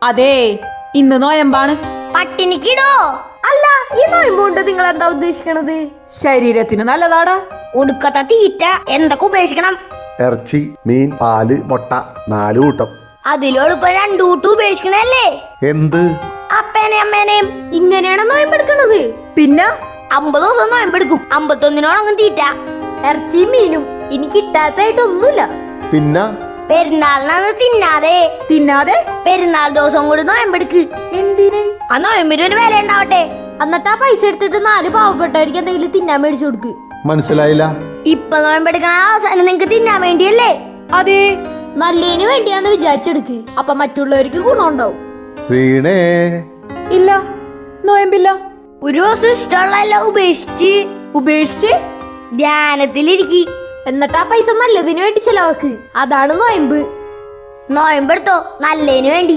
അതെ, ഇന്ന് നോയമ്പാണ്. പട്ടിണിക്കിടോ? അല്ല, ഈ നോയമ്പുകൊണ്ട് നിങ്ങൾ എന്താ ഉദ്ദേശിക്കണത്? ശരീരത്തിന് നല്ലതാടാ. ഒടുക്കത്തെ തീറ്റ എന്തൊക്കെ ഉപേക്ഷിക്കണം? ഇറച്ചി, മീൻ, പാല്, മുട്ട 4 കൂട്ടം. അതിലോടിപ്പോ 2 കൂട്ടം ഉപേക്ഷിക്കണല്ലേ? എന്ത്? അപ്പേനെയും അമ്മേനെയും. ഇങ്ങനെയാണ് നോയമ്പെടുക്കണത്? പിന്നെ 50 ദിവസം നോയമ്പെടുക്കും. 51 തീറ്റ. ഇറച്ചിയും മീനും ഇനി കിട്ടാത്തായിട്ടൊന്നുമില്ല. പിന്നെ പെരുന്നാളിനന്ന് തിന്നാതെ പെരുന്നാൾ ദിവസം കൂടി നോയമ്പെടുക്ക്. എന്തിന്? ആ നോയമ്പിന് ഒരു വില ഉണ്ടാവട്ടെ. എന്നിട്ട് ആ പൈസ എടുത്തിട്ട് 4 പാവപ്പെട്ടവർക്ക് എന്തെങ്കിലും തിന്നാൻ മേടിച്ചു കൊടുക്ക്. മനസ്സിലായില്ല. ഇപ്പൊ നോയമ്പെടുക്കണ അവസാനം നിങ്ങക്ക് തിന്നാൻ വേണ്ടിയല്ലേ? അതെ, നല്ലതിന് വേണ്ടിയാന്ന് വിചാരിച്ചെടുക്ക്. അപ്പൊ മറ്റുള്ളവർക്ക് ഗുണമുണ്ടാവും. വീണേ. ഇല്ല, നോയമ്പില്ല. ഒരു ദിവസം ഇഷ്ടമുള്ള എല്ലാം ഉപേക്ഷിച്ച് ധ്യാനത്തിലിരിക്കി. എന്നിട്ട് ആ പൈസ നല്ലതിന് വേണ്ടി ചെലവാക്ക്. അതാണ് നോയമ്പ്. നോയമ്പെടുത്തോ നല്ലതിന് വേണ്ടി.